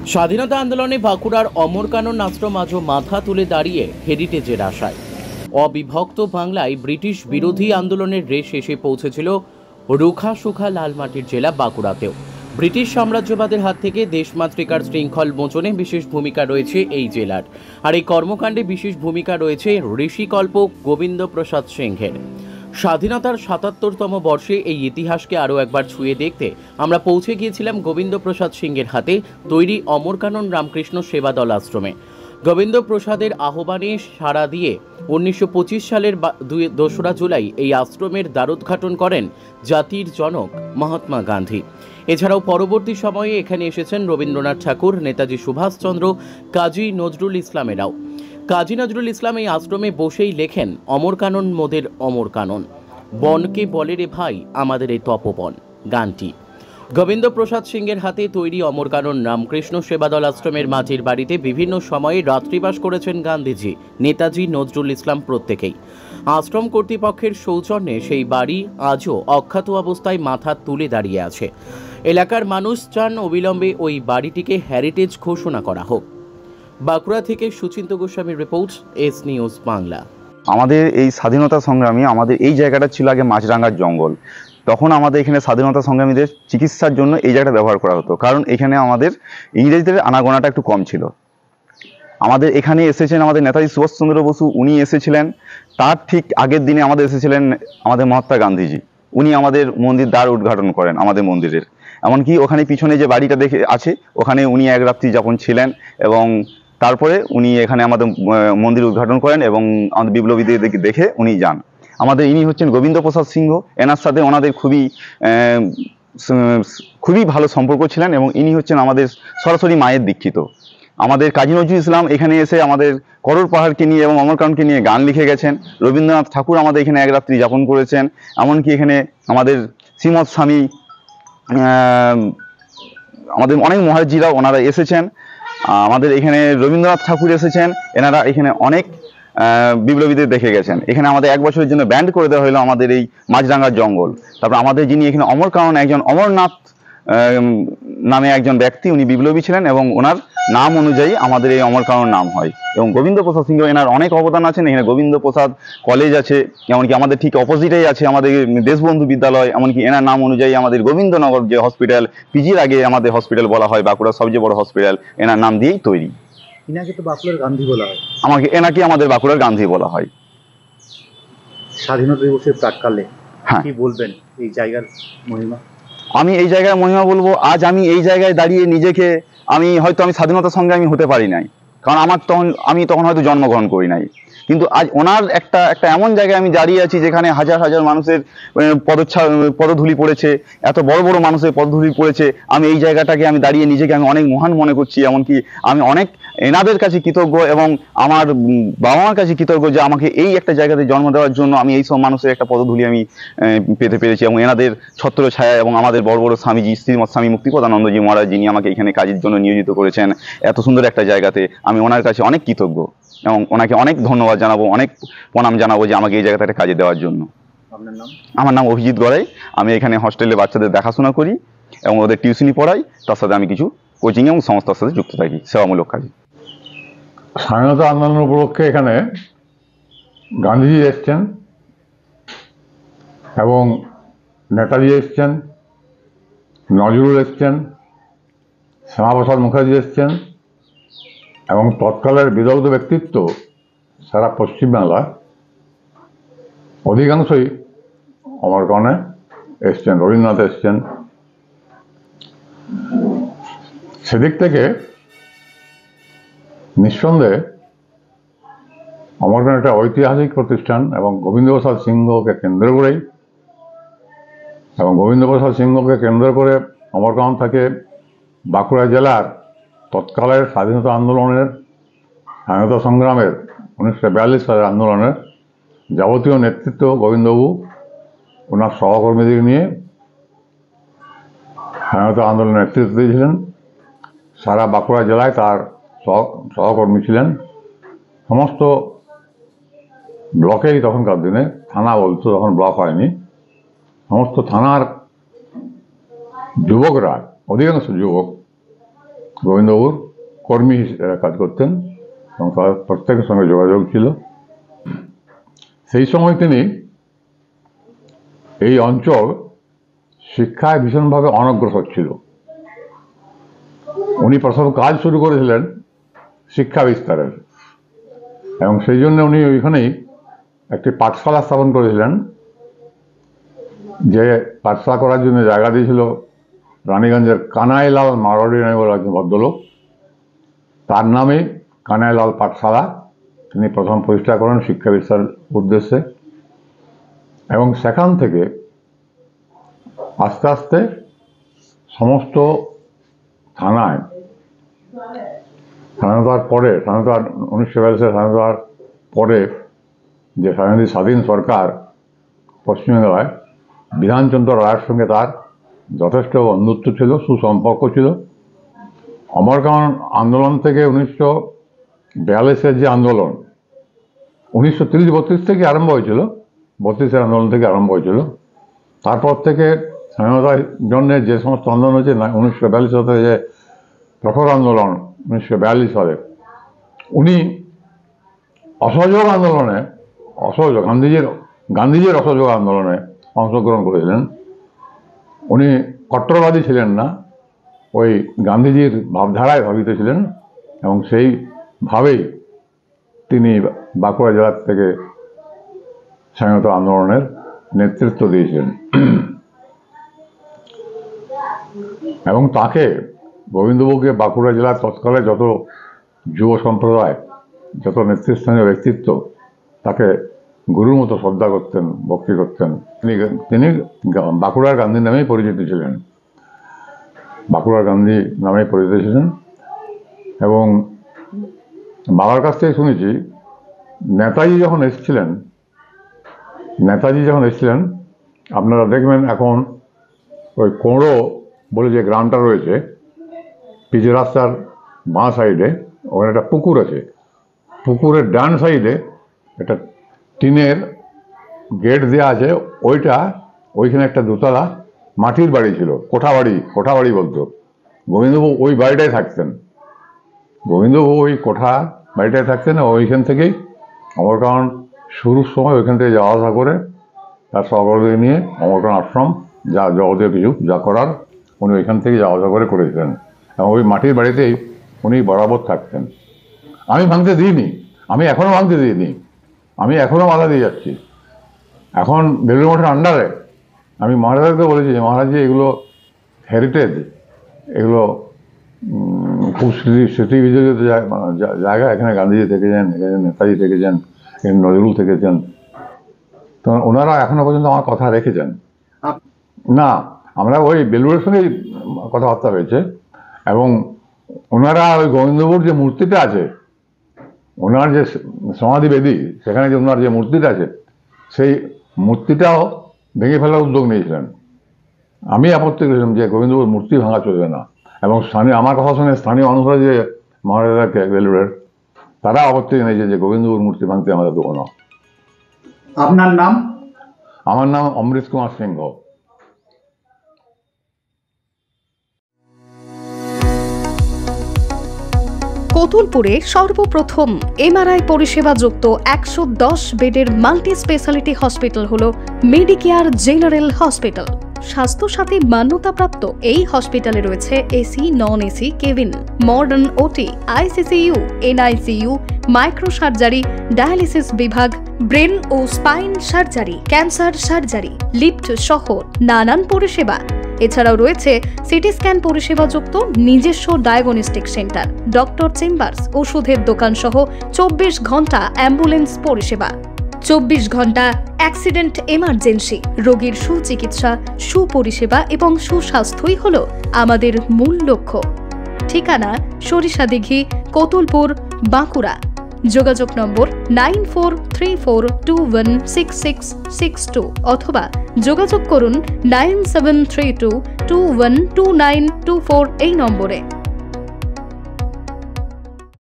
স্বাধীনতা আন্দোলনে বাঁকুড়ার অমরকানন আশ্রম আজও মাথা তুলে দাঁড়িয়ে হেরিটেজের আশায়। অবিভক্ত বাংলায় ব্রিটিশ বিরোধী আন্দোলনের রেশ এসে পৌঁছেছিল রুখা সুখা লালমাটির জেলা বাঁকুড়াতেও। ব্রিটিশ সাম্রাজ্যবাদের হাত থেকে দেশমাতৃকার শৃঙ্খল মোচনে বিশেষ ভূমিকা রয়েছে এই জেলার। আর এই কর্মকাণ্ডে বিশেষ ভূমিকা রয়েছে ঋষিকল্প গোবিন্দ প্রসাদ সিংহের। স্বাধীনতার ৭৭তম বর্ষে এই ইতিহাসকে আরও একবার ছুঁয়ে দেখতে আমরা পৌঁছে গিয়েছিলাম গোবিন্দ প্রসাদ সিংহের হাতে তৈরি অমরকানন রামকৃষ্ণ সেবা দল আশ্রমে। গোবিন্দ প্রসাদের আহ্বানে সাড়া দিয়ে ১৯২৫ সালের ২রা জুলাই এই আশ্রমের দ্বারোদ্ঘাটন করেন জাতির জনক মহাত্মা গান্ধী। এছাড়াও পরবর্তী সময়ে এখানে এসেছেন রবীন্দ্রনাথ ঠাকুর, নেতাজি সুভাষচন্দ্র, কাজী নজরুল ইসলামেরাও। কাজী নজরুল ইসলাম এই আশ্রমে বসেই লেখেন অমরকানন মোদের অমরকানন, বনকে বলে রে ভাই আমাদের এই তপবন গানটি। গোবিন্দ প্রসাদ সিংহের হাতে তৈরি অমরকানন রামকৃষ্ণ সেবাদল আশ্রমের মাটির বাড়িতে বিভিন্ন সময়ে রাত্রিবাস করেছেন গান্ধীজি, নেতাজি, নজরুল ইসলাম প্রত্যেকেই। আশ্রম কর্তৃপক্ষের সৌজন্যে সেই বাড়ি আজও অক্ষত অবস্থায় মাথা তুলে দাঁড়িয়ে আছে। এলাকার মানুষ চান অবিলম্বে ওই বাড়িটিকে হেরিটেজ ঘোষণা করা হোক। বাঁকুড়া থেকে সুচিন্ত গোস্বামীর রিপোর্ট, এস নিউজ বাংলা। আমাদের এই স্বাধীনতা সংগ্রামী আমাদের এই জায়গাটা ছিল আগে মাছরাঙ্গার জঙ্গল। তখন আমাদের এখানে স্বাধীনতা সংগ্রামীদের চিকিৎসার জন্য এই জায়গাটা ব্যবহার করা হতো, কারণ এখানে আমাদের ইংরেজদের আনাগোনাটা একটু কম ছিল। আমাদের এখানে এসেছেন আমাদের নেতাজি সুভাষচন্দ্র বসু, উনি এসেছিলেন। তার ঠিক আগের দিনে আমাদের এসেছিলেন আমাদের মহাত্মা গান্ধীজি। উনি আমাদের মন্দির দ্বার উদ্ঘাটন করেন আমাদের মন্দিরের। এমনকি ওখানে পিছনে যে বাড়িটা দেখে আছে ওখানে উনি এক রাত্রি যাপন ছিলেন এবং তারপরে উনি এখানে আমাদের মন্দির উদ্ঘাটন করেন এবং আমাদের বিপ্লবীদের দেখে উনি যান। আমাদের ইনি হচ্ছেন গোবিন্দ প্রসাদ সিংহ। এনার সাথে ওনাদের খুবই ভালো সম্পর্ক ছিলেন এবং ইনি হচ্ছেন আমাদের সরাসরি মায়ের দীক্ষিত। আমাদের কাজী নজরুল ইসলাম এখানে এসে আমাদের করর পাহাড়কে নিয়ে এবং অমরকাননকে নিয়ে গান লিখে গেছেন। রবীন্দ্রনাথ ঠাকুর আমাদের এখানে এক রাত্রি যাপন করেছেন। এমনকি এখানে আমাদের শ্রীমৎ স্বামী, আমাদের অনেক মহারাজজিরা ওনারা এসেছেন। আমাদের এখানে রবীন্দ্রনাথ ঠাকুর এসেছেন। এনারা এখানে অনেক বিপ্লবীদের দেখে গেছেন। এখানে আমাদের 1 বছরের জন্য ব্যান্ড করে দেওয়া হলো আমাদের এই মাছরাঙ্গার জঙ্গল। তারপর আমাদের যিনি এখানে অমরকানন, একজন অমরনাথ নামে একজন ব্যক্তি, উনি বিপ্লবী ছিলেন এবং ওনার নাম অনুযায়ী আমাদের এই অমরকানন নাম হয়। এবং গোবিন্দ প্রসাদ সিংহ এনার অনেক অবদান আছেন। এখানে গোবিন্দ প্রসাদ কলেজ আছে, এমনকি আমাদের ঠিক অপোজিটেই আছে আমাদের দেশবন্ধু বিদ্যালয়। এমনকি এনার নাম অনুযায়ী আমাদের গোবিন্দনগর যে হসপিটাল, পিজির আগে আমাদের হসপিটাল বলা হয়, বাঁকুড়ার সবচেয়ে বড় হসপিটাল, এনার নাম দিয়েই তৈরি। এনাকে তো বাঁকুড়ার গান্ধী বলা হয়। এনাকে আমাদের বাঁকুড়ার গান্ধী বলা হয়। স্বাধীনতা দিবসের প্রাক্কালে কি বলবেন এই জায়গার মহিমা? আমি এই জায়গায় মহিমা বলবো, আজ আমি এই জায়গায় দাঁড়িয়ে নিজেকে আমি স্বাধীনতা সংগ্রামী হতে পারি নাই, কারণ আমি তখন হয়তো জন্মগ্রহণ করি নাই। কিন্তু আজ ওনার একটা এমন জায়গায় আমি দাঁড়িয়ে আছি যেখানে হাজার হাজার মানুষের পদধূলি পড়েছে, এত বড় বড় মানুষের পদধূলি পড়েছে। আমি এই জায়গাটাকে আমি দাঁড়িয়ে নিজেকে আমি অনেক মহান মনে করছি। এমনকি আমি অনেক এনাদের কাছে কৃতজ্ঞ এবং আমার বাবা মার কাছে কৃতজ্ঞ যে আমাকে এই একটা জায়গাতে জন্ম দেওয়ার জন্য আমি এই সব মানুষের একটা পদধূলি আমি পেতে পেরেছি। এবং এনাদের ছত্র ছায়া এবং আমাদের বড় বড় স্বামীজি, শ্রীমৎ স্বামী মুক্তিপদানন্দজি মহারাজ, যিনি আমাকে এখানে কাজের জন্য নিয়োজিত করেছেন এত সুন্দর একটা জায়গাতে, আমি ওনার কাছে অনেক কৃতজ্ঞ এবং ওনাকে অনেক ধন্যবাদ জানাবো, অনেক প্রণাম জানাবো যে আমাকে এই জায়গাটাতে কাজে দেওয়ার জন্য। আপনার নাম? আমার নাম অভিজিৎ গড়াই। আমি এখানে হস্টেলে বাচ্চাদের দেখাশোনা করি এবং ওদের টিউশনি পড়াই। তার সাথে আমি কিছু কোচিং এবং সংস্থার সাথে যুক্ত থাকি, সেবামূলক কাজে। স্বাধীনতা আন্দোলন উপলক্ষে এখানে গান্ধীজি এসছেন এবং নেতাজি এসছেন, নজরুল এসছেন, শ্যামাপ্রসাদ মুখার্জি এসছেন এবং তৎকালের বিদগ্ধ ব্যক্তিত্ব সারা পশ্চিমবাংলার অধিকাংশই অমরকাননে এসছেন। রবীন্দ্রনাথ এসছেন। সেদিক থেকে নিঃসন্দেহে অমরকানন একটা ঐতিহাসিক প্রতিষ্ঠান এবং গোবিন্দ প্রসাদ সিংহকে কেন্দ্র করেই অমরকানন থেকে বাঁকুড়া জেলার তৎকালের স্বাধীনতা সংগ্রামের 1942 সালের আন্দোলনের যাবতীয় নেতৃত্ব গোবিন্দবাবু ওনার সহকর্মীদের নিয়ে স্বাধীনতা আন্দোলনের নেতৃত্ব দিয়েছিলেন। সারা বাঁকুড়া জেলায় তার সহকর্মী ছিলেন। সমস্ত ব্লকেই তখনকার দিনে, থানা বলতো, তখন ব্লক হয়নি, সমস্ত থানার যুবকরা, অধিকাংশ যুবক গোবিন্দবাবুর কর্মী হিসেবে কাজ করতেন এবং তার প্রত্যেকের সঙ্গে যোগাযোগ ছিল। সেই সময় তিনি এই অঞ্চল শিক্ষায় ভীষণভাবে অনগ্রসর ছিল। উনি প্রথম কাজ শুরু করেছিলেন শিক্ষা বিস্তারের, এবং সেই জন্য উনি ওইখানেই একটি পাঠশালা স্থাপন করেছিলেন। যে পাঠশালা করার জন্য জায়গা দিয়েছিল রানীগঞ্জের কানাইলাল মারোয়াড়ি নামে বলে একজন ভদ্রলোক, তার নামে কানাইলাল পাঠশালা তিনি প্রথম প্রতিষ্ঠা করেন শিক্ষা বিস্তারের উদ্দেশ্যে। এবং সেখান থেকে আস্তে আস্তে সমস্ত থানায় স্বাধীনতার পরে, 1942 স্বাধীনতার পরে যে স্বাধীন সরকার পশ্চিমবাংলায় বিধানচন্দ্র রায়ের সঙ্গে তার যথেষ্ট বন্ধুত্ব ছিল, সুসম্পর্ক ছিল। অমরকানন আন্দোলন থেকে 1942-এর যে আন্দোলন 1930-32 থেকে আরম্ভ হয়েছিল, 32-এর আন্দোলন থেকে আরম্ভ হয়েছিল। তারপর থেকে স্বাধীনতার জন্য যে সমস্ত আন্দোলন হয়েছে 1942 সালে যে প্রখর আন্দোলন 1942 সালে, উনি অসহযোগ আন্দোলনে, গান্ধীজির অসহযোগ আন্দোলনে অংশগ্রহণ করেছিলেন। উনি কট্টরবাদী ছিলেন না, ওই গান্ধীজির ভাবধারায় ভাবিত ছিলেন, এবং সেইভাবেই তিনি বাঁকুড়া জেলা থেকে স্বাধীনতা আন্দোলনের নেতৃত্ব দিয়েছিলেন। এবং তাকে, গোবিন্দবাবুকে, বাঁকুড়া জেলার তৎকালে যত যুব সম্প্রদায়, যত নেতৃস্থানীয় ব্যক্তিত্ব তাকে গুরুর মতো শ্রদ্ধা করতেন, ভক্তি করতেন। তিনি বাঁকুড়ার গান্ধী নামেই পরিচিত ছিলেন, বাঁকুড়ার গান্ধী নামেই পরিচিত ছিলেন। এবং বাবার কাছ থেকে শুনেছি নেতাজি যখন এসেছিলেন, আপনারা দেখবেন এখন ওই কোঁড়ো বলে যে গ্রামটা রয়েছে পিচ রাস্তার বাঁ সাইডে, ওখানে একটা পুকুর আছে। পুকুরের ডান সাইডে একটা টিনের গেট দেওয়া আছে, ওইখানে একটা দোতলা মাটির বাড়ি ছিল, কোঠা বাড়ি বলতো। গোবিন্দবাবু ওই বাড়িটায় থাকতেন, ওইখান থেকেই অমরকানন শুরুর সময় ওইখান থেকে যাওয়া আসা করে তার সকলকে নিয়ে অমরকানন আশ্রম যা যাবতীয় কিছু যা করার উনি ওইখান থেকে যাওয়া আসা করে করেছিলেন, এবং ওই মাটির বাড়িতেই উনি বরাবর থাকতেন। আমি ভাঙতে দিইনি, আমি এখনও ভাঙতে দিইনি, আমি এখনও বাধা দিয়ে যাচ্ছি। এখন বেলুড় মঠের আন্ডারে আমি মহারাজকে বলেছি যে মহারাজ, এগুলো হেরিটেজ, এগুলো খুব স্মৃতিবিজড়িত জায়গা, এখানে গান্ধীজি থেকেছেন, এখানে নেতাজি থেকেছেন, এখানে নজরুল থেকেছেন। তো ওনারা এখনো পর্যন্ত আমার কথা রেখেছেন। না, আমরা ওই বেলুড়ের সঙ্গেই কথাবার্তা হয়েছে, এবং ওনারা ওই গোবিন্দবাবুর যে মূর্তিটা আছে, ওনার যে সমাধি বেদি, সেখানে যে ওনার যে মূর্তিটা আছে, সেই মূর্তিটাও ভেঙে ফেলার উদ্যোগ নিয়েছিলেন। আমি আপত্তি করেছিলাম যে গোবিন্দবাবুর মূর্তি ভাঙা চলবে না, এবং আমার কথা শুনে স্থানীয় মানুষরা যে মহারাজাকে বেলুড়ের, তারা আপত্তি জানিয়েছে যে গোবিন্দবাবুর মূর্তি ভাঙতে আমাদের দেবো না। আপনার নাম? আমার নাম অমৃত কুমার সিংহ। কতুলপুরে সর্বপ্রথম এমআরআই পরিষেবা যুক্ত 110 বেডের মাল্টি স্পেশালিটি হসপিটাল হল মেডিকেয়ার জেনারেল হসপিটাল। স্বাস্থ্যসাথী মান্যতাপ্রাপ্ত এই হসপিটালে রয়েছে AC, non AC cabin, modern OT, ICCU, NICU, micro surgery, dialysis বিভাগ, ব্রেন ও spine surgery, cancer surgery, lift সহ নানান পরিষেবা। এছাড়াও রয়েছে সিটি স্ক্যান পরিষেবা যুক্ত নিজস্ব ডায়াগনস্টিক সেন্টার, ডক্টর চেম্বার্স, ওষুধের দোকান সহ 24 ঘন্টা অ্যাম্বুলেন্স পরিষেবা, 24 ঘন্টা অ্যাক্সিডেন্ট এমার্জেন্সি। রোগীর সুচিকিৎসা, সুপরিষেবা এবং সুস্বাস্থ্যই হল আমাদের মূল লক্ষ্য। ঠিকানা সরিষাদিঘি, কতুলপুর, বাঁকুড়া। যোগাযোগ নম্বর 9434216662 অথবা যোগাযোগ করুন 9732212924 এই নম্বরে।